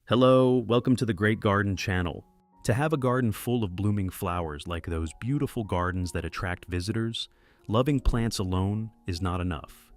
Hello, welcome to the Great Garden channel. To have a garden full of blooming flowers like those beautiful gardens that attract visitors, loving plants alone is not enough.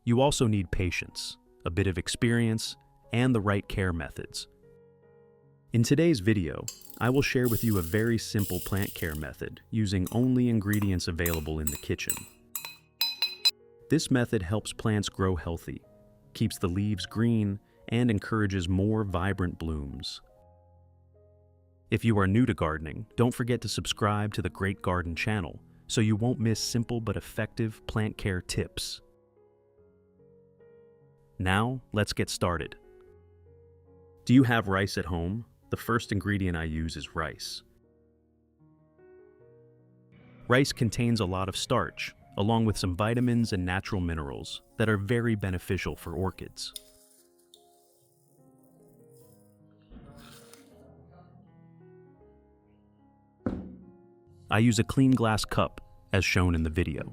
You also need patience, a bit of experience, and the right care methods. In today's video, I will share with you a very simple plant care method using only ingredients available in the kitchen. This method helps plants grow healthy, keeps the leaves green, and encourages more vibrant blooms. If you are new to gardening, don't forget to subscribe to the Great Garden channel so you won't miss simple but effective plant care tips. Now, let's get started. Do you have rice at home? The first ingredient I use is rice. Rice contains a lot of starch, along with some vitamins and natural minerals that are very beneficial for orchids. I use a clean glass cup, as shown in the video.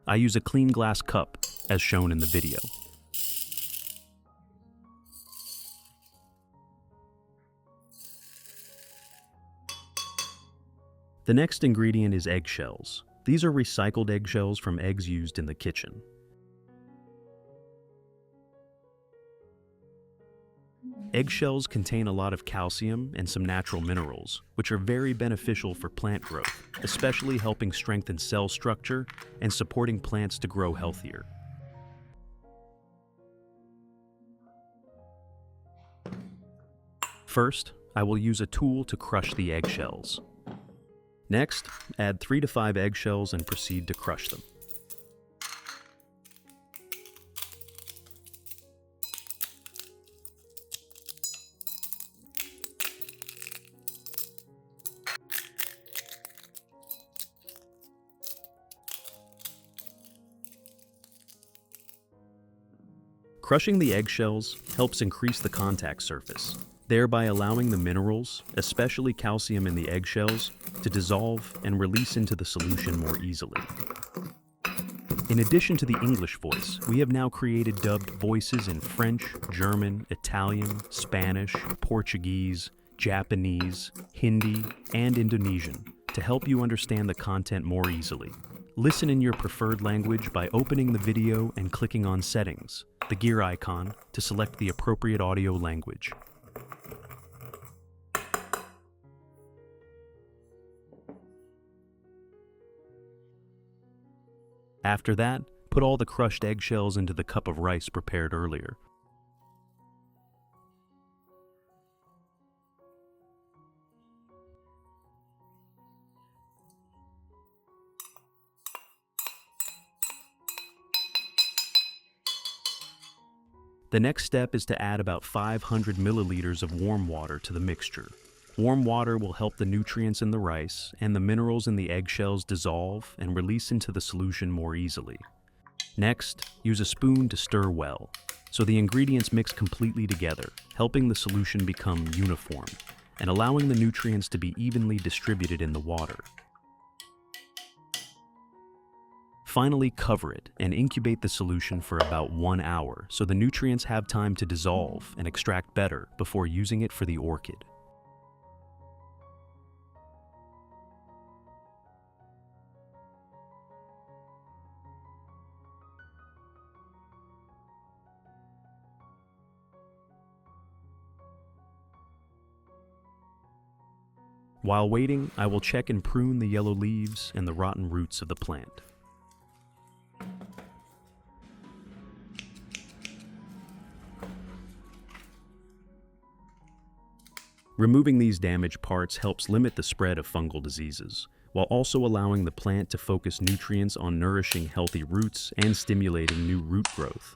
I use a clean glass cup, as shown in the video. The next ingredient is eggshells. These are recycled eggshells from eggs used in the kitchen. Eggshells contain a lot of calcium and some natural minerals, which are very beneficial for plant growth, especially helping strengthen cell structure and supporting plants to grow healthier. First, I will use a tool to crush the eggshells. Next, add 3 to 5 eggshells and proceed to crush them. Crushing the eggshells helps increase the contact surface, thereby allowing the minerals, especially calcium in the eggshells, to dissolve and release into the solution more easily. In addition to the English voice, we have now created dubbed voices in French, German, Italian, Spanish, Portuguese, Japanese, Hindi, and Indonesian to help you understand the content more easily. Listen in your preferred language by opening the video and clicking on Settings, the gear icon, to select the appropriate audio language. After that, put all the crushed eggshells into the cup of rice prepared earlier. The next step is to add about 500 milliliters of warm water to the mixture. Warm water will help the nutrients in the rice and the minerals in the eggshells dissolve and release into the solution more easily. Next, use a spoon to stir well, so the ingredients mix completely together, helping the solution become uniform and allowing the nutrients to be evenly distributed in the water. Finally, cover it and incubate the solution for about 1 hour so the nutrients have time to dissolve and extract better before using it for the orchid. While waiting, I will check and prune the yellow leaves and the rotten roots of the plant. Removing these damaged parts helps limit the spread of fungal diseases, while also allowing the plant to focus nutrients on nourishing healthy roots and stimulating new root growth.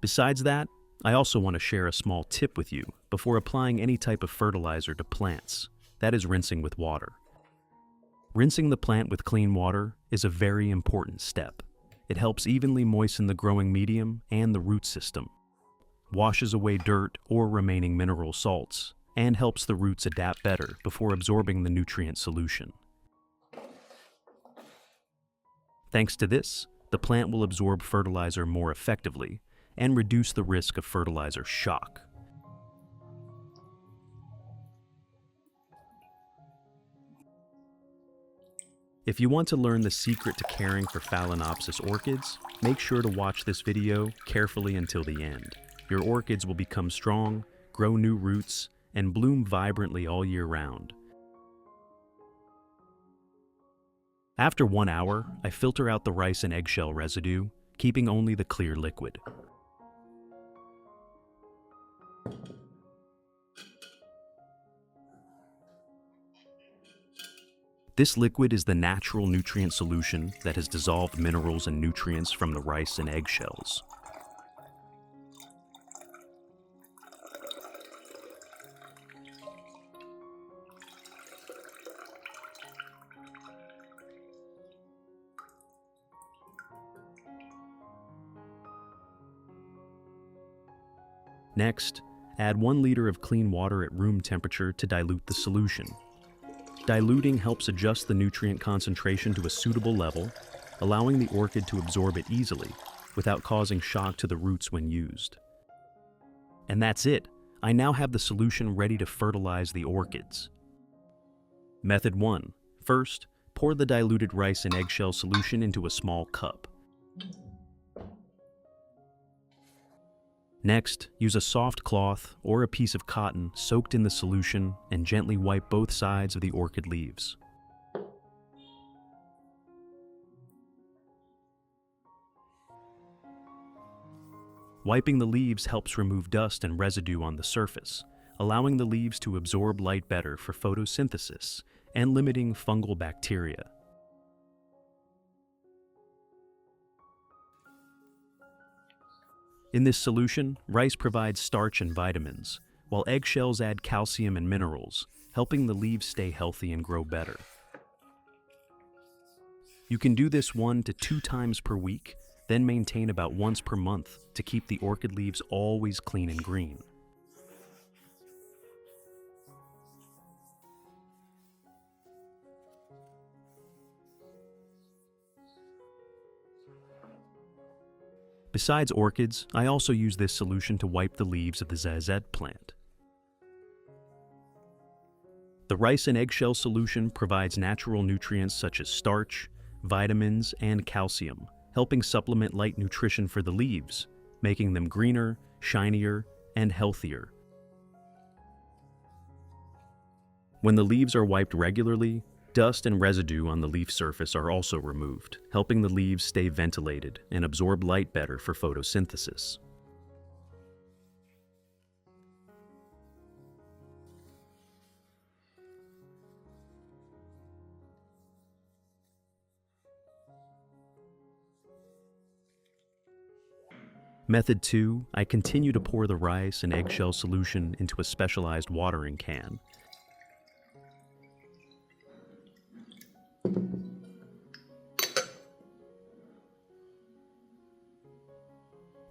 Besides that, I also want to share a small tip with you before applying any type of fertilizer to plants. that is rinsing with water. Rinsing the plant with clean water is a very important step. It helps evenly moisten the growing medium and the root system, washes away dirt or remaining mineral salts, and helps the roots adapt better before absorbing the nutrient solution. Thanks to this, the plant will absorb fertilizer more effectively and reduce the risk of fertilizer shock. If you want to learn the secret to caring for Phalaenopsis orchids, make sure to watch this video carefully until the end. Your orchids will become strong, grow new roots, and bloom vibrantly all year round. After 1 hour, I filter out the rice and eggshell residue, keeping only the clear liquid. This liquid is the natural nutrient solution that has dissolved minerals and nutrients from the rice and eggshells. Next, add 1 liter of clean water at room temperature to dilute the solution. Diluting helps adjust the nutrient concentration to a suitable level, allowing the orchid to absorb it easily without causing shock to the roots when used. And that's it. I now have the solution ready to fertilize the orchids. Method 1. First, pour the diluted rice and eggshell solution into a small cup. Next, use a soft cloth or a piece of cotton soaked in the solution and gently wipe both sides of the orchid leaves. Wiping the leaves helps remove dust and residue on the surface, allowing the leaves to absorb light better for photosynthesis and limiting fungal bacteria. In this solution, rice provides starch and vitamins, while eggshells add calcium and minerals, helping the leaves stay healthy and grow better. You can do this 1 to 2 times per week, then maintain about once per month to keep the orchid leaves always clean and green. Besides orchids, I also use this solution to wipe the leaves of the zazet plant. The rice and eggshell solution provides natural nutrients such as starch, vitamins, and calcium, helping supplement light nutrition for the leaves, making them greener, shinier, and healthier. When the leaves are wiped regularly, dust and residue on the leaf surface are also removed, helping the leaves stay ventilated and absorb light better for photosynthesis. Method 2, I continue to pour the rice and eggshell solution into a specialized watering can.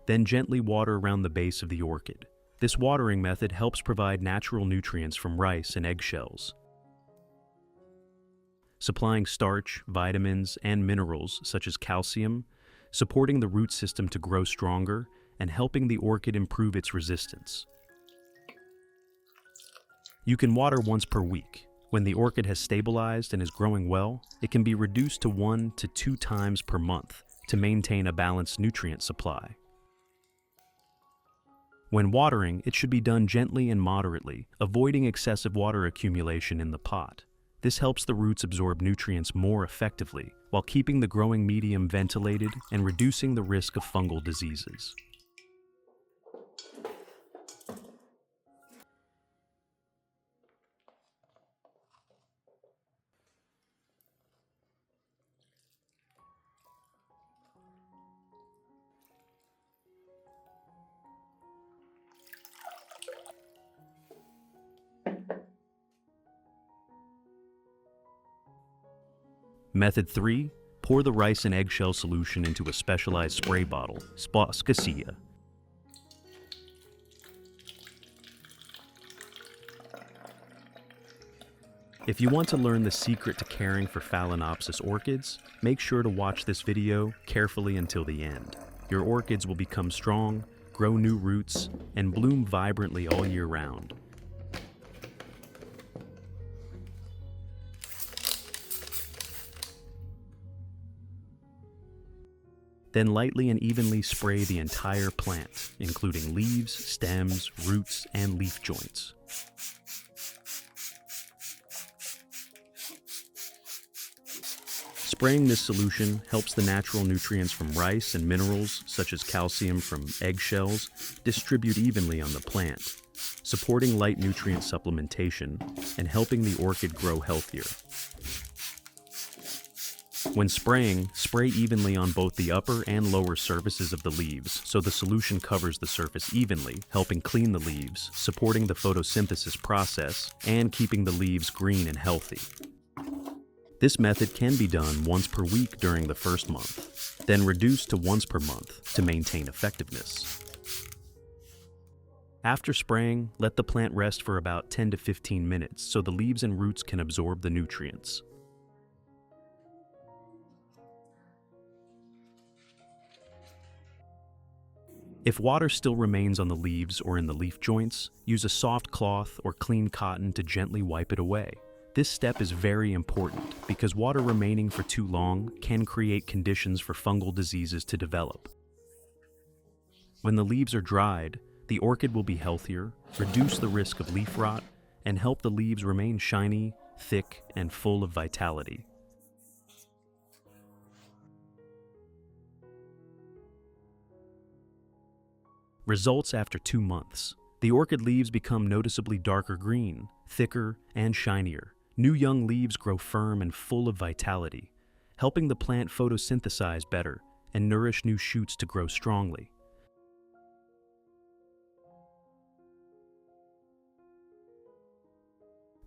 Then gently water around the base of the orchid. This watering method helps provide natural nutrients from rice and eggshells, supplying starch, vitamins, and minerals such as calcium, supporting the root system to grow stronger, and helping the orchid improve its resistance. You can water once per week. When the orchid has stabilized and is growing well, it can be reduced to 1 to 2 times per month to maintain a balanced nutrient supply. When watering, it should be done gently and moderately, avoiding excessive water accumulation in the pot. This helps the roots absorb nutrients more effectively while keeping the growing medium ventilated and reducing the risk of fungal diseases. Method 3. Pour the rice and eggshell solution into a specialized spray bottle, sphagnum. If you want to learn the secret to caring for Phalaenopsis orchids, make sure to watch this video carefully until the end. Your orchids will become strong, grow new roots, and bloom vibrantly all year round. Then lightly and evenly spray the entire plant, including leaves, stems, roots, and leaf joints. Spraying this solution helps the natural nutrients from rice and minerals, such as calcium from eggshells, distribute evenly on the plant, supporting light nutrient supplementation and helping the orchid grow healthier. When spraying, spray evenly on both the upper and lower surfaces of the leaves so the solution covers the surface evenly, helping clean the leaves, supporting the photosynthesis process, and keeping the leaves green and healthy. This method can be done once per week during the first month, then reduced to once per month to maintain effectiveness. After spraying, let the plant rest for about 10 to 15 minutes so the leaves and roots can absorb the nutrients. If water still remains on the leaves or in the leaf joints, use a soft cloth or clean cotton to gently wipe it away. This step is very important because water remaining for too long can create conditions for fungal diseases to develop. When the leaves are dried, the orchid will be healthier, reduce the risk of leaf rot, and help the leaves remain shiny, thick, and full of vitality. Results after 2 months. The orchid leaves become noticeably darker green, thicker, and shinier. New young leaves grow firm and full of vitality, helping the plant photosynthesize better and nourish new shoots to grow strongly.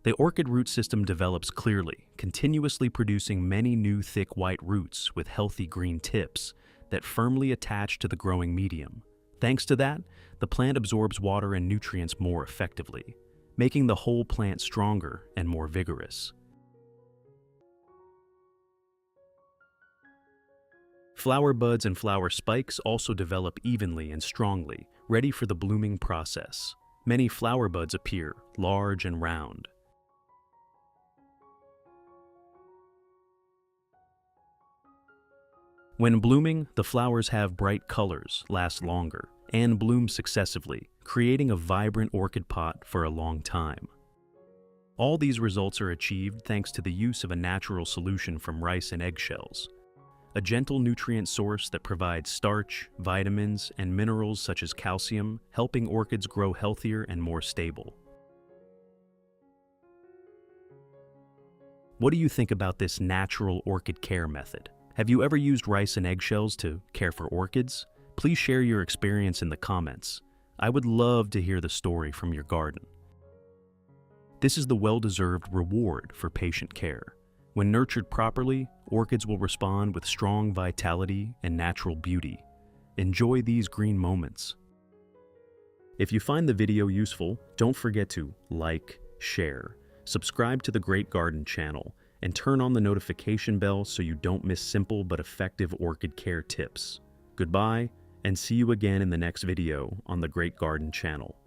The orchid root system develops clearly, continuously producing many new thick white roots with healthy green tips that firmly attach to the growing medium. Thanks to that, the plant absorbs water and nutrients more effectively, making the whole plant stronger and more vigorous. Flower buds and flower spikes also develop evenly and strongly, ready for the blooming process. Many flower buds appear, large and round. When blooming, the flowers have bright colors, last longer, and bloom successively, creating a vibrant orchid pot for a long time. All these results are achieved thanks to the use of a natural solution from rice and eggshells, a gentle nutrient source that provides starch, vitamins, and minerals such as calcium, helping orchids grow healthier and more stable. What do you think about this natural orchid care method? Have you ever used rice and eggshells to care for orchids? Please share your experience in the comments. I would love to hear the story from your garden. This is the well-deserved reward for patient care. When nurtured properly, orchids will respond with strong vitality and natural beauty. Enjoy these green moments. If you find the video useful, don't forget to like, share, subscribe to the Great Garden channel, and turn on the notification bell so you don't miss simple but effective orchid care tips. Goodbye, and see you again in the next video on the Great Garden channel.